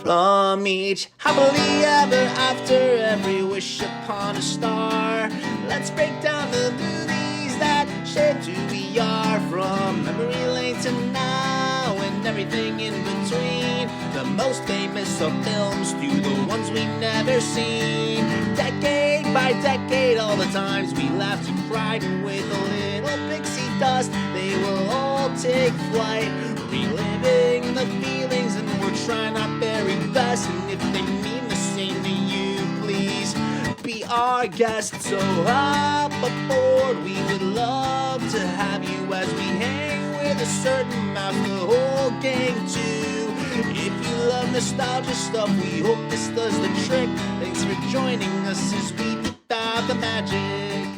from each happily ever after, every wish upon a star. Let's break down the movies that shaped who we are, from memory lane to now and everything in between. The most famous of films to the ones we've never seen. Decade by decade, all the times we laughed and cried, and with a little pixie dust, they will all take flight, reliving the feelings, and we're trying our very best. And if they mean the same to you, please be our guest. So hop aboard, we would love to have you as we hang with a certain mouth, the whole gang too. If you love nostalgia stuff, we hope this does the trick. Thanks for joining us as we deep dive the magic.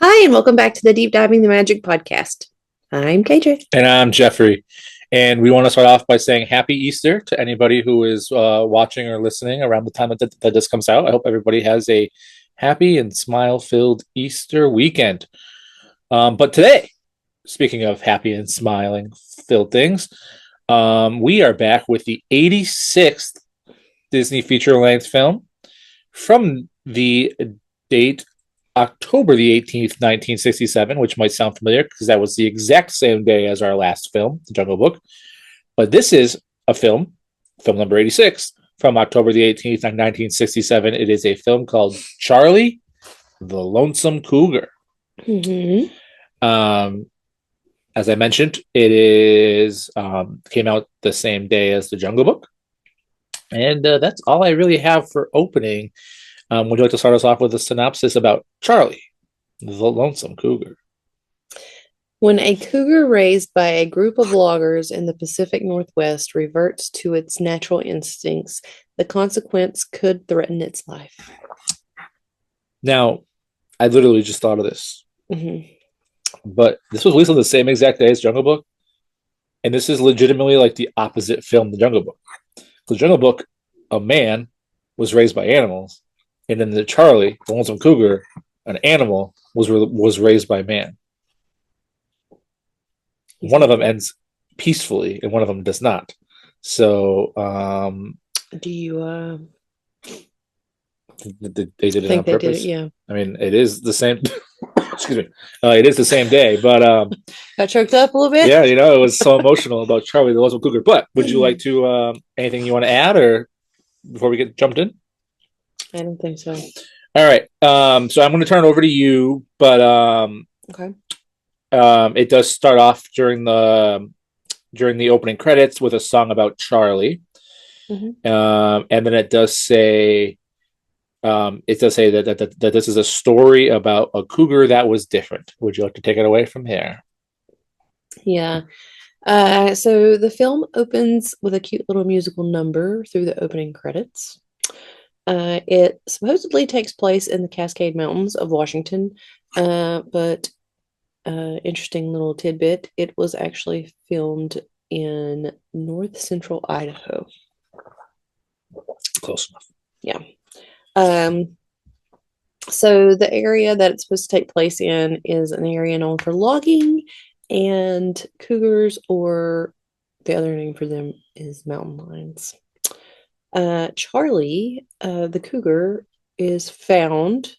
Hi, and welcome back to the Deep Diving the Magic podcast. I'm KJ. And I'm Jeffrey. And we want to start off by saying Happy Easter to anybody who is watching or listening around the time that this comes out. I hope everybody has a happy and smile-filled Easter weekend. But today, speaking of happy and smiling-filled things, we are back with the 86th Disney feature-length film from the date October the 18th, 1967, which might sound familiar because that was the exact same day as our last film, The Jungle Book. But this is a film number 86, from October the 18th, 1967. It is a film called Charlie, the Lonesome Cougar. Mm-hmm. As I mentioned, it is came out the same day as The Jungle Book. And that's all I really have for opening. Would you like to start us off with a synopsis about Charlie, the Lonesome Cougar? When a cougar raised by a group of loggers in the Pacific Northwest reverts to its natural instincts, the consequence could threaten its life. Now, I literally just thought of this. Mm-hmm. But this was released on the same exact day as Jungle Book. And this is legitimately like the opposite film, The Jungle Book. The Jungle Book, a man was raised by animals. And in the Charlie, the Lonesome Cougar, an animal was raised by man. One of them ends peacefully, and one of them does not. So, do you they did it think on they purpose? did it? Yeah. I mean, it is the same. Excuse me. It is the same day, but got choked up a little bit. Yeah, it was so emotional about Charlie, the Lonesome Cougar. But would you like to anything you want to add, or before we get jumped in? I don't think so. All right. So I'm going to turn it over to you, but okay. It does start off during the opening credits with a song about Charlie, Mm-hmm. And then it does say that this is a story about a cougar that was different. Would you like to take it away from here? Yeah. So the film opens with a cute little musical number through the opening credits. It supposedly takes place in the Cascade Mountains of Washington, but interesting little tidbit, it was actually filmed in north central Idaho. Close enough. Yeah. So the area that it's supposed to take place in is an area known for logging and cougars, or the other name for them is mountain lions. Charlie, the cougar, is found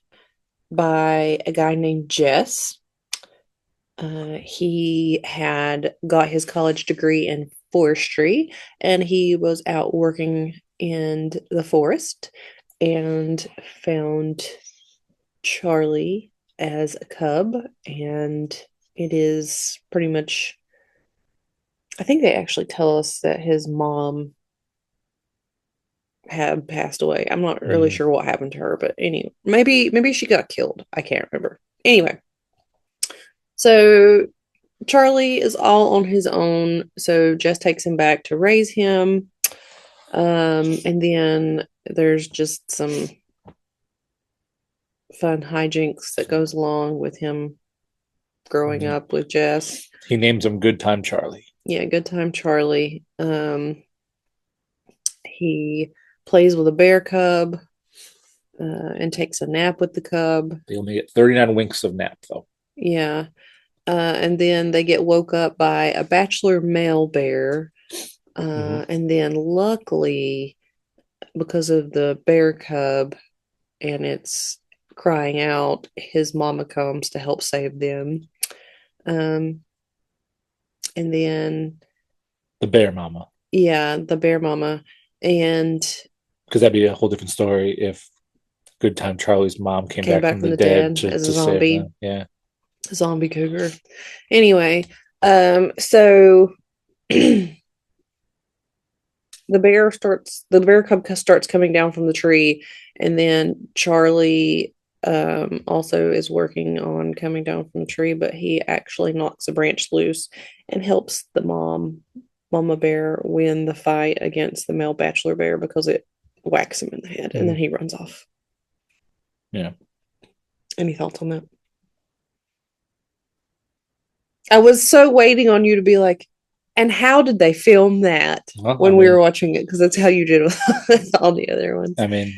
by a guy named Jess. He had got his college degree in forestry, and he was out working in the forest and found Charlie as a cub, and it is pretty much, I think they actually tell us that his mom had passed away. I'm not really sure what happened to her, but anyway, maybe she got killed. I can't remember. Anyway, so Charlie is all on his own. So Jess takes him back to raise him. And then there's just some fun hijinks that goes along with him growing up with Jess. He names him Good Time Charlie. Yeah, Good Time Charlie. He plays with a bear cub and takes a nap with the cub. They only get 39 winks of nap, though. Yeah. And then they get woke up by a bachelor male bear. And then luckily because of the bear cub and it's crying out, his mama comes to help save them. And then, The bear mama. yeah, the bear mama. And Because that'd be a whole different story if Good Time Charlie's mom came back from the dead as a to save zombie, them. Yeah. zombie cougar. Anyway, so the bear cub starts coming down from the tree, and then Charlie also is working on coming down from the tree, but he actually knocks a branch loose and helps the mama bear win the fight against the male bachelor bear because it whacks him in the head, and then he runs off. Yeah. Any thoughts on that? I was so waiting on you to be like, and how did they film that when we were watching it? Because that's how you did with all the other ones. I mean,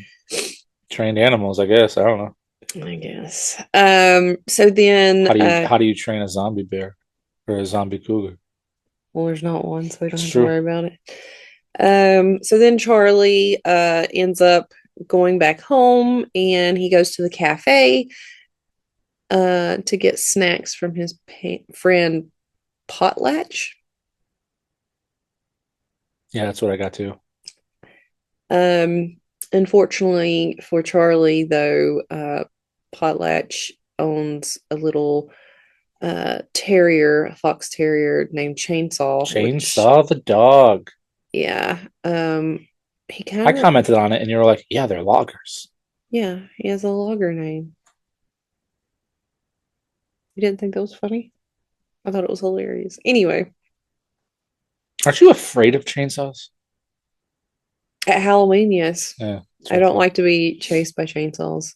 trained animals, I guess. I don't know. I guess. So then, how do you train a zombie bear or a zombie cougar? Well, there's not one, so we don't It's have true. to worry about it. So then Charlie ends up going back home, and he goes to the cafe to get snacks from his friend Potlatch. Yeah, that's what I got too. Unfortunately for Charlie, though, Potlatch owns a little a fox terrier named Chainsaw. Chainsaw the dog. Yeah. He kind I of commented on it, and you were like, "Yeah, they're loggers." Yeah, he has a logger name. You didn't think that was funny? I thought it was hilarious. Anyway, Aren't you afraid of chainsaws? at Halloween, yes. Yeah. I don't like to be chased by chainsaws.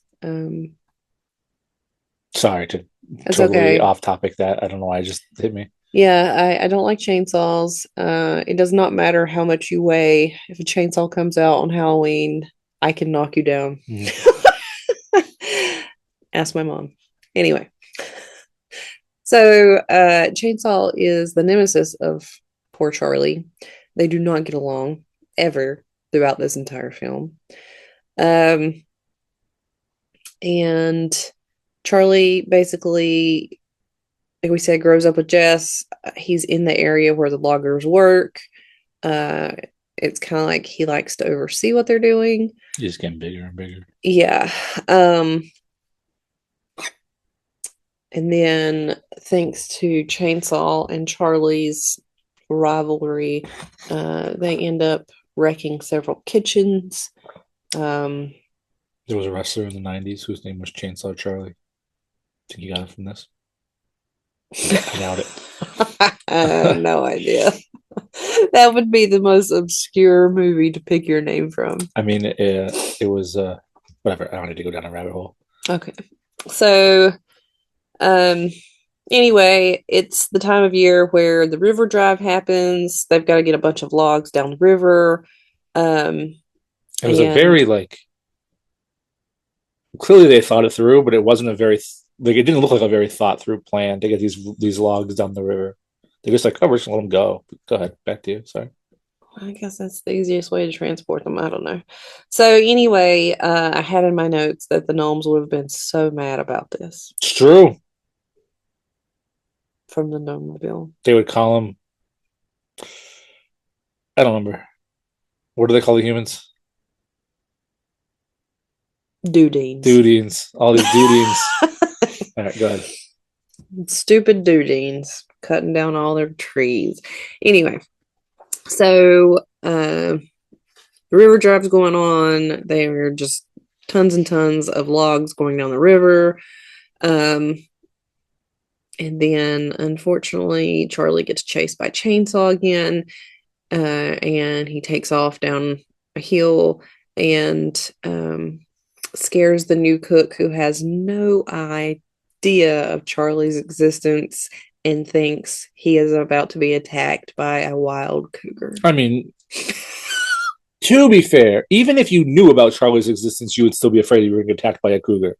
Sorry to It's totally okay. off topic. That I don't know why it just hit me. Yeah, I don't like chainsaws. It does not matter how much you weigh. If a chainsaw comes out on Halloween, I can knock you down. Ask my mom. Anyway, so Chainsaw is the nemesis of poor Charlie. They do not get along ever throughout this entire film. And Charlie basically, like we said, grows up with Jess. He's in the area where the loggers work. It's kind of like he likes to oversee what they're doing. He's getting bigger and bigger. Yeah. And then thanks to Chainsaw and Charlie's rivalry, they end up wrecking several kitchens. There was a wrestler in the 90s whose name was Chainsaw Charlie. Think you got it from this? I doubt it. I have no idea. That would be the most obscure movie to pick your name from. I mean, it was whatever. I don't need to go down a rabbit hole. Okay. So, anyway, it's the time of year where the river drive happens. They've got to get a bunch of logs down the river. It was a very clearly they thought it through, but it wasn't a very it didn't look like a very thought through plan to get these logs down the river. They're just like, oh, we're just gonna let them go. Go ahead, back to you. Sorry. I guess that's the easiest way to transport them. I don't know. So anyway, I had in my notes that the gnomes would have been so mad about this. It's true. From the Gnomemobile. They would call them, I don't remember. What do they call the humans? Dudines. Dudines. All these dudines. All right, go ahead. Stupid dudines cutting down all their trees. Anyway, so the river drive's going on. There are just tons and tons of logs going down the river. And then, unfortunately, Charlie gets chased by Chainsaw again. And he takes off down a hill and scares the new cook, who has no idea of Charlie's existence and thinks he is about to be attacked by a wild cougar. I mean, to be fair, even if you knew about Charlie's existence, you would still be afraid you were going to get attacked by a cougar.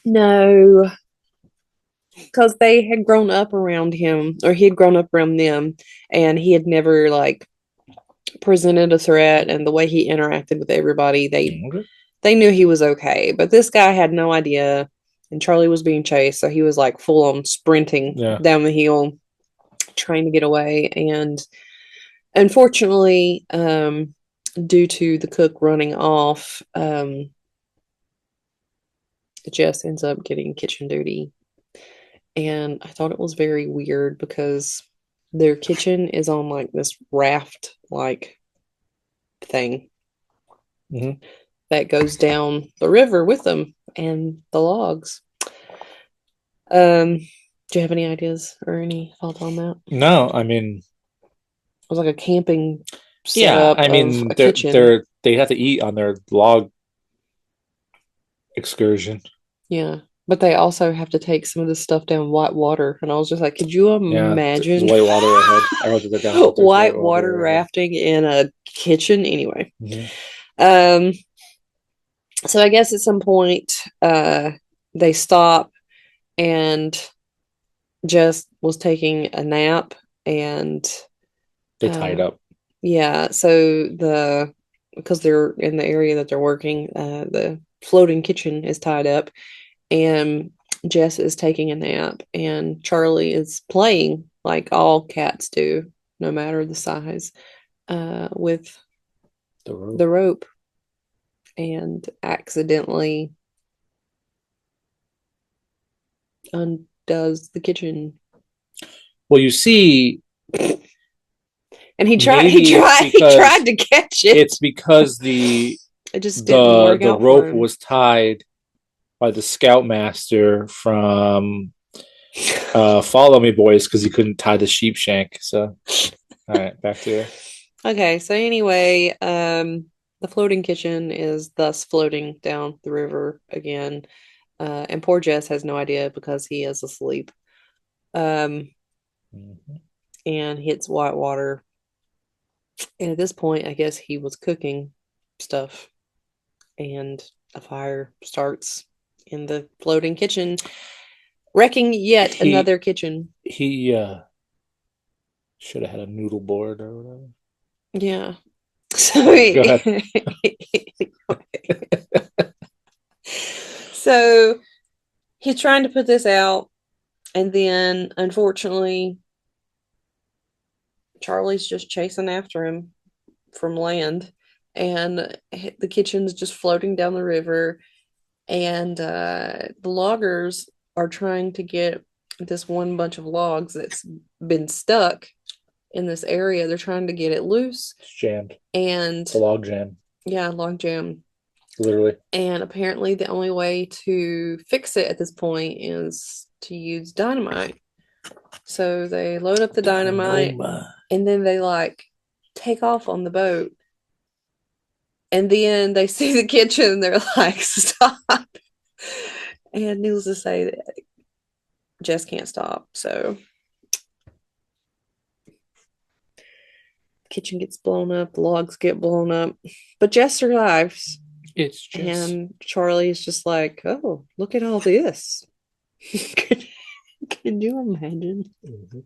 No, because they had grown up around him, or he had grown up around them, and he had never presented a threat and the way he interacted with everybody, Okay. they knew he was okay. But this guy had no idea, and Charlie was being chased, so he was like full on sprinting Yeah. down the hill, trying to get away. And unfortunately, due to the cook running off, Jess ends up getting kitchen duty. And I thought it was very weird because their kitchen is on like this raft like thing Mhm. that goes down the river with them and the logs. Do you have any ideas or any thoughts on that? No, I mean, It was like a camping yeah, setup I of mean, a kitchen. they have to eat on their log excursion. Yeah. But they also have to take some of this stuff down white water. And I was just like, could you Yeah, there's imagine white water ahead. I wrote that down. There's white water ahead. rafting in a kitchen? Anyway. Mhm. Um, so I guess at some point, they stop and Jess was taking a nap and They tied uh, up. yeah, so because they're in the area that they're working, the floating kitchen is tied up, and Jess is taking a nap, and Charlie is playing like all cats do, no matter the size, with The rope. the rope, and accidentally undoes the kitchen. Well, you see, And he maybe it's he because tried to catch it. it's because the It just didn't work the out for rope him. was tied by the scoutmaster from Follow Me Boys because he couldn't tie the sheep shank. So, all right, back to you. Okay, so anyway, the floating kitchen is thus floating down the river again. And poor Jess has no idea because he is asleep. Um, Mhm. and hits white water. And at this point, I guess he was cooking stuff, and a fire starts in the floating kitchen, wrecking yet another kitchen. He should have had a noodle board or whatever. Yeah. So, Go ahead. so he's trying to put this out, and then unfortunately, Charlie's just chasing after him from land, and the kitchen's just floating down the river, and the loggers are trying to get this one bunch of logs that's been stuck in this area. They're trying to get it loose. It's jammed. And the log jam. Yeah, log jam. Literally. And apparently the only way to fix it at this point is to use dynamite. So they load up the dynamite and then they like take off on the boat. And then they see the kitchen and they're like, stop. And needless to say, that Jess can't stop. So the kitchen gets blown up, the logs get blown up. But Jess survives. It's just. And Charlie's just like, oh, look at all this. Can you imagine? Mm-hmm.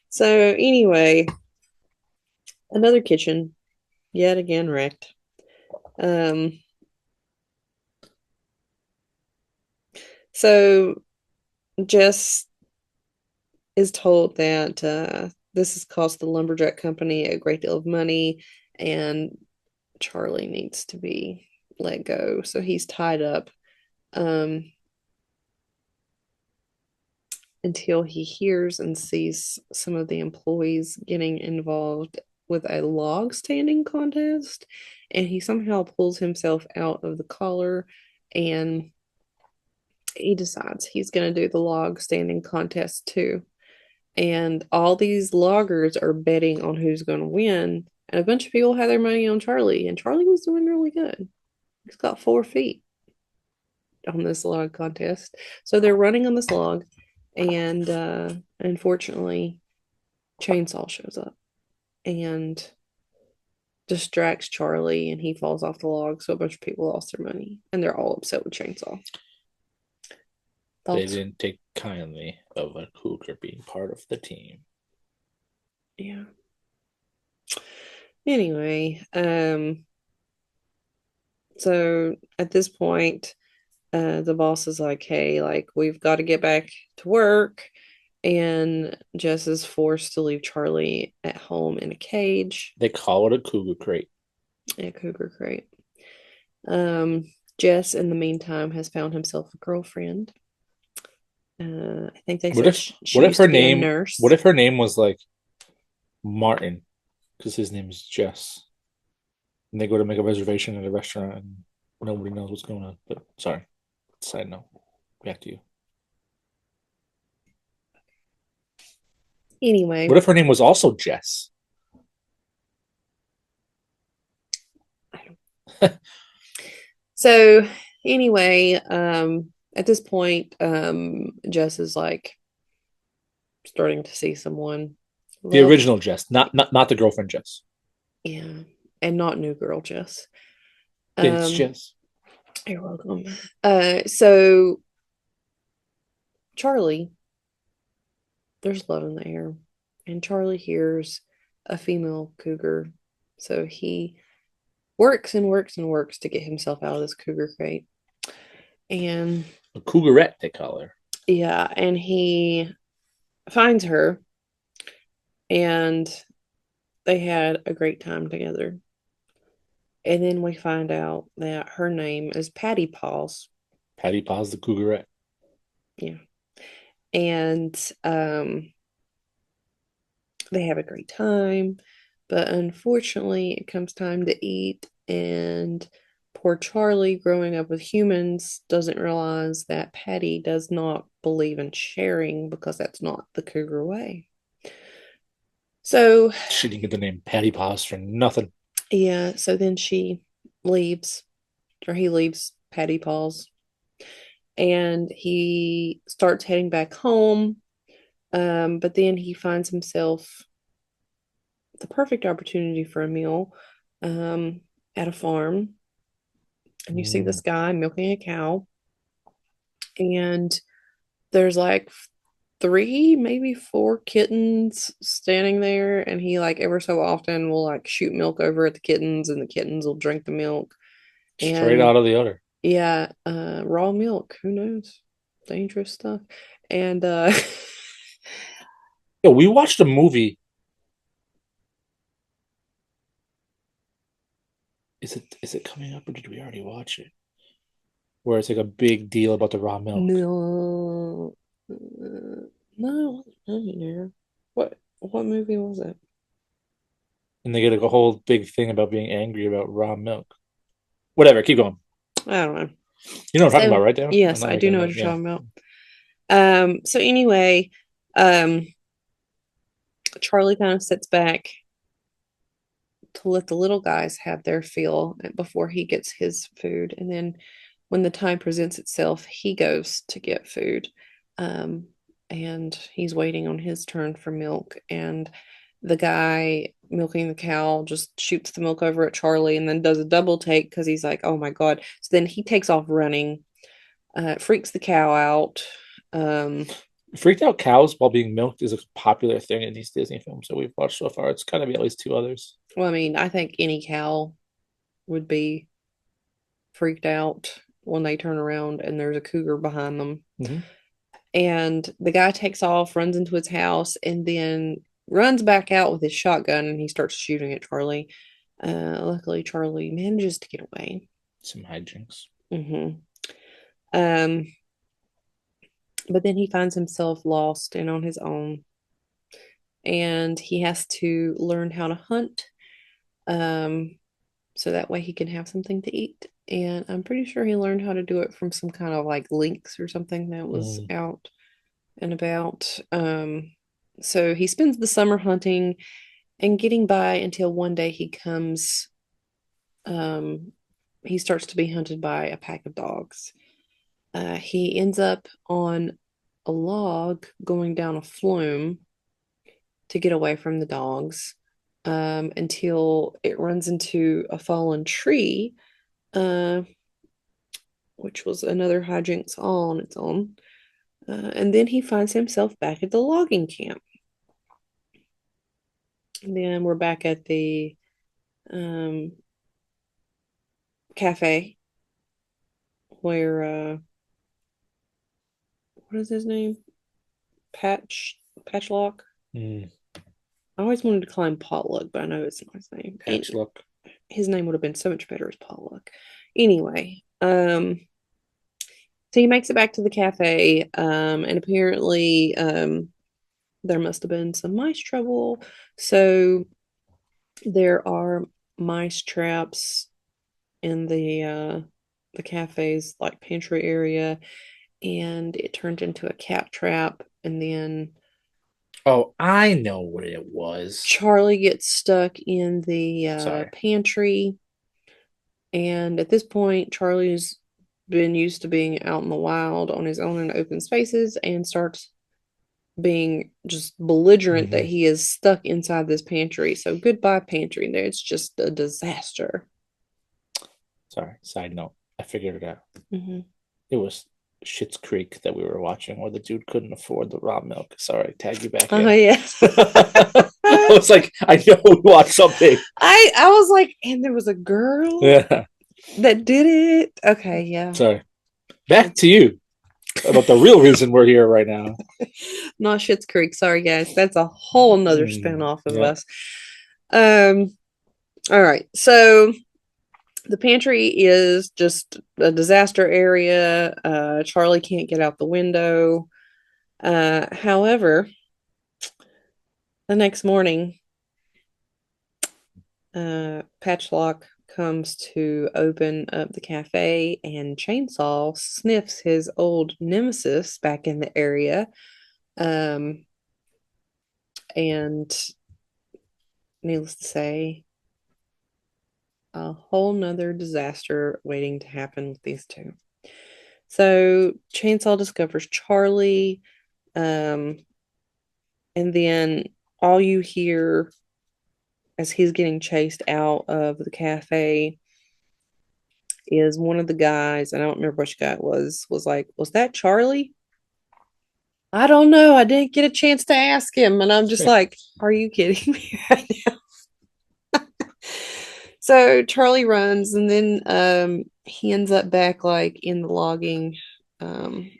So anyway, another kitchen, yet again wrecked. So Jess is told that this has cost the lumberjack company a great deal of money, and Charlie needs to be let go. So he's tied up until he hears and sees some of the employees getting involved with a log standing contest, and he somehow pulls himself out of the collar, and he decides he's going to do the log standing contest too. And all these loggers are betting on who's going to win, and a bunch of people had their money on Charlie, and Charlie was doing really good. He's got 4 feet on this log contest. So they're running on this log, and unfortunately, Chainsaw shows up and distracts Charlie, and he falls off the log. So a bunch of people lost their money, and they're all upset with Chainsaw. They Thoughts? didn't take kindly of a cougar being part of the team. Yeah. Anyway, so at this point, the boss is like, hey, like, we've got to get back to work. And Jess is forced to leave Charlie at home in a cage, They call it a cougar crate. a cougar crate. Jess, in the meantime, has found himself a girlfriend. I think they said she What if used her to be a name nurse. what if her name was like Martin? Because his name is Jess. And they go to make a reservation at a restaurant and nobody knows what's going on. But sorry. Side note. Back to you. Anyway, What if her name was also Jess? so anyway, at this point, Jess is like starting to see someone. The Love, original Jess, not the girlfriend Jess. yeah, and not new girl Jess. Thanks, Um, Jess. you're welcome. So Charlie, there's love in the air, and Charlie hears a female cougar, so he works and works and works to get himself out of this cougar crate. And A cougarette, they call her. yeah, and he finds her, and they had a great time together. And then we find out that her name is Patty Paws. Patty Paws the cougarette. Yeah. And they have a great time, but unfortunately, it comes time to eat, and poor Charlie, growing up with humans, doesn't realize that Patty does not believe in sharing because that's not the cougar way. So, She didn't get the name Patty Paws for nothing. yeah, so then she leaves, or he leaves Patty Paws, and he starts heading back home. But then he finds himself the perfect opportunity for a meal um, at a farm. And you see Mm. this guy milking a cow, and there's like three, maybe four kittens standing there. And he, like, ever so often will like shoot milk over at the kittens, and the kittens will drink the milk. Straight And out of the udder. yeah, raw milk, who knows? Dangerous stuff. And Yeah, we watched a movie. Is it coming up or did we already watch it? Where it's like a big deal about the raw milk. no, no, no. What movie was it? And they get like a whole big thing about being angry about raw milk. Whatever, keep going. I don't know. You know what I'm talking So about, right, Dan? I'm yes, not I do making know it what up. you're Yeah. talking about. So anyway, Charlie kind of sits back to let the little guys have their fill before he gets his food, and then when the time presents itself, he goes to get food. Um, and he's waiting on his turn for milk, and the guy milking the cow just shoots the milk over at Charlie and then does a double take because he's like, oh my God. So then he takes off running, freaks the cow out. Freaked out cows while being milked is a popular thing in these Disney films that we've watched so far. It's got to be at least two others. Well, I mean, I think any cow would be freaked out when they turn around and there's a cougar behind them. Mm-hmm. And the guy takes off, runs into his house, and then runs back out with his shotgun, and he starts shooting at Charlie. Luckily, Charlie manages to get away. Some hijinks. Mm-hmm. Um, but then he finds himself lost and on his own, and he has to learn how to hunt, so that way he can have something to eat. And I'm pretty sure he learned how to do it from some kind of like lynx or something that was out and about. So he spends the summer hunting and getting by until one day um, he starts to be hunted by a pack of dogs. He ends up on a log going down a flume to get away from the dogs, until it runs into a fallen tree, uh, which was another hijinks all on its own. And then he finds himself back at the logging camp. And then we're back at the um, cafe where what is his name? Patchlock. Mm, I always wanted to call him Potluck, but I know it's not his name. patch luck. His name would have been so much better as Potluck. Anyway, so he makes it back to the cafe, and apparently, there must have been some mice trouble. So there are mice traps in the cafe's like pantry area, and it turned into a cat trap, and then Oh, I know what it was. Charlie gets stuck in the Sorry. pantry, and at this point Charlie's been used to being out in the wild on his own in open spaces and starts being just belligerent that Mhm. he is stuck inside this pantry. So goodbye pantry. There, it's just a disaster. Sorry. Side note. I figured it out. Mhm. It was Schitt's Creek that we were watching where the dude couldn't afford the raw milk. Sorry, tag you back Oh in. yeah. I was like, I know we watched something. I was like, and there was a girl Yeah. that did it. Okay, yeah. Sorry. Back to you about the real reason we're here right now. Not Schitt's Creek. Sorry, guys. That's a whole nother spinoff of Yeah. us. All right. So the pantry is just a disaster area. Charlie can't get out the window. However, the next morning, Patchlock comes to open up the cafe, and Chainsaw sniffs his old nemesis back in the area. Um, and needless to say, a whole nother disaster waiting to happen with these two. So Chainsaw discovers Charlie, and then all you hear as he's getting chased out of the cafe is one of the guys, and I don't remember which guy it was like, "Was that Charlie?" I don't know. I didn't get a chance to ask him. And I'm just like, are you kidding me right now? So Charlie runs, and then he ends up back like in the logging um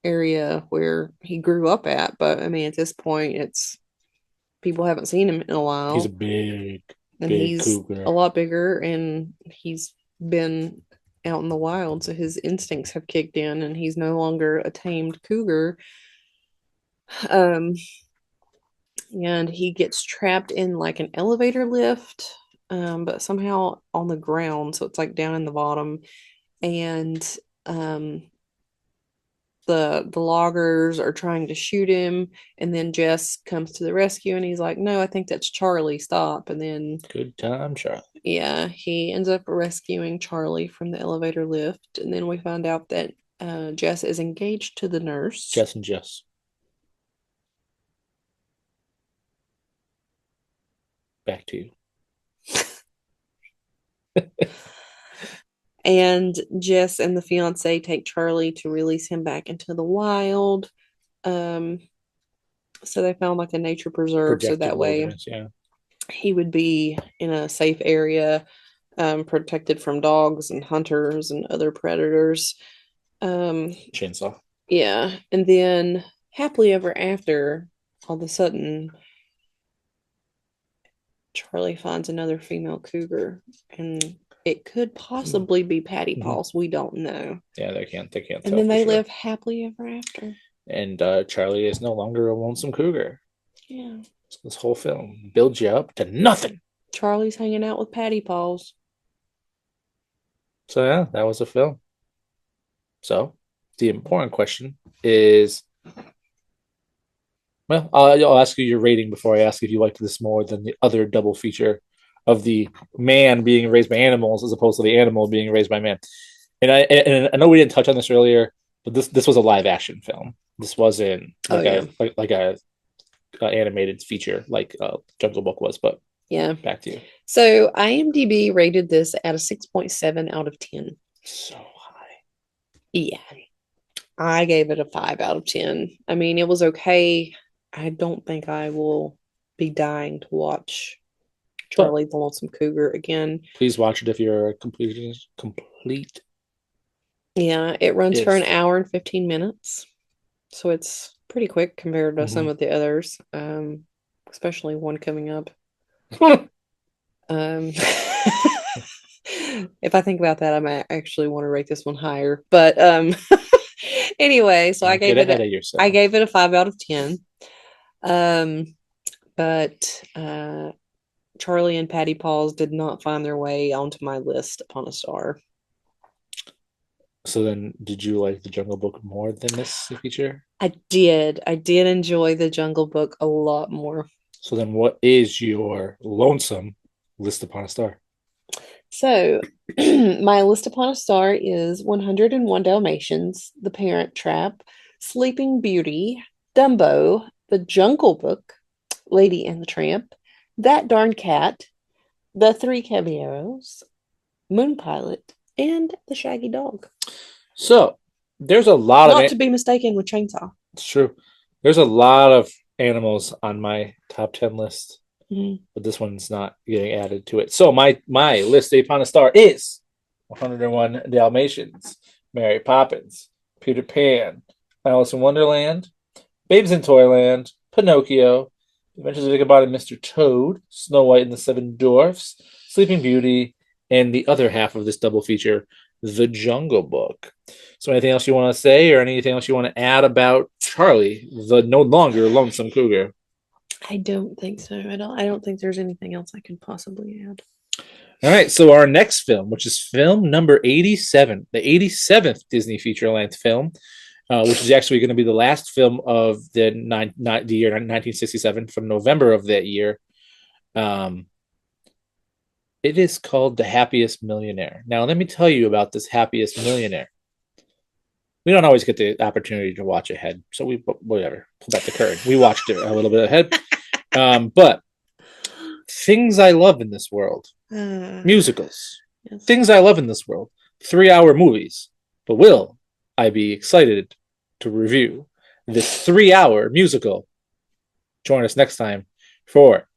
area where he grew up at. But I mean, at this point, it's people haven't seen him in a He's a while, big, and big he's cougar. a lot bigger, and he's been out in the wild, so his instincts have kicked in, and he's no longer a tamed cougar. Um, and he gets trapped in like an elevator lift, but somehow on the ground, so it's like down in the bottom, and um, the loggers are trying to shoot him, and then Jess comes to the rescue, and he's like, "No, I think that's Charlie. Stop!" And then Good time, Charlie. yeah, he ends up rescuing Charlie from the elevator lift, and then we find out that Jess is engaged to the nurse. Jess and Jess. Back to you. And Jess and the fiance take Charlie to release him back into the wild. Um, so they found like a nature preserve, so Protected that way wilderness, yeah. he would be in a safe area, protected from dogs and hunters and other predators. Chainsaw. Yeah, and then happily ever after, all of a sudden, Charlie finds another female cougar, and it could possibly be Patty Paws. We don't know. Yeah, they can't And tell then for they sure. live happily ever after. And Charlie is no longer a lonesome cougar. Yeah. So this whole film builds you up to nothing. Charlie's hanging out with Patty Paws. So yeah, that was a film. So the important question is, well, I'll ask you your rating before I ask if you liked this more than the other double feature of the man being raised by animals as opposed to the animal being raised by man. And I know we didn't touch on this earlier, but this was a live action film. This wasn't like a animated feature like Jungle Book was. But yeah, back to you. So IMDb rated this at a 6.7 out of 10. So high. Yeah, I gave it a 5 out of 10. I mean, it was okay. I don't think I will be dying to watch Charlie the Lonesome Cougar again. Please watch it if you're a complete. Yeah, it runs for an Yes. hour and 15 minutes. So it's pretty quick compared to some of the others, especially one coming up. If I think about that, I might actually want to rate this one higher. But anyway, so Don't get ahead of yourself. I gave it a 5 out of 10. But Charlie and Patty Paws did not find their way onto my list upon a star. So then, did you like the Jungle Book more than this feature? I did. I did enjoy the Jungle Book a lot more. So then, what is your Lonesome list upon a star? So, my list upon a star is 101 Dalmatians, The Parent Trap, Sleeping Beauty, Dumbo, The Jungle Book, Lady and the Tramp, That Darn Cat, The Three Caballeros, Moon Pilot, and The Shaggy Dog. So there's a lot Not to be mistaken with Chainsaw. It's true. There's a lot of animals on my top 10 list, but this one's not getting added to it. So my list upon a star is 101 Dalmatians, Mary Poppins, Peter Pan, Alice in Wonderland, Babes in Toyland, Pinocchio, Adventures of Ichabod and Mr. Toad, Snow White and the Seven Dwarfs, Sleeping Beauty, and the other half of this double feature, The Jungle Book. So anything else you want to say or anything else you want to add about Charlie, the no longer Lonesome Cougar? I don't think so. I don't think there's anything else I can possibly add. All right, so our next film, which is film number 87, the 87th Disney feature-length film, which is actually going to be the last film of the year 1967 from November of that year. It is called The Happiest Millionaire. Now, let me tell you about this Happiest Millionaire. We don't always get the opportunity to watch ahead, so whatever, pull back the curtain. We watched it a little bit ahead. But things I love in this world, musicals, yes. Things I love in this world, 3-hour movies. But will I be excited to review this 3-hour musical? Join us next time for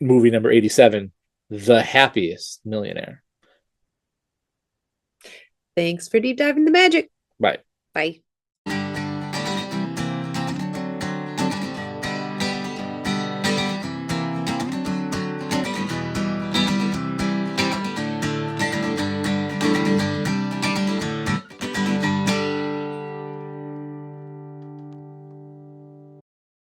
movie number 87, The Happiest Millionaire. Thanks for deep diving the magic. Bye. Bye.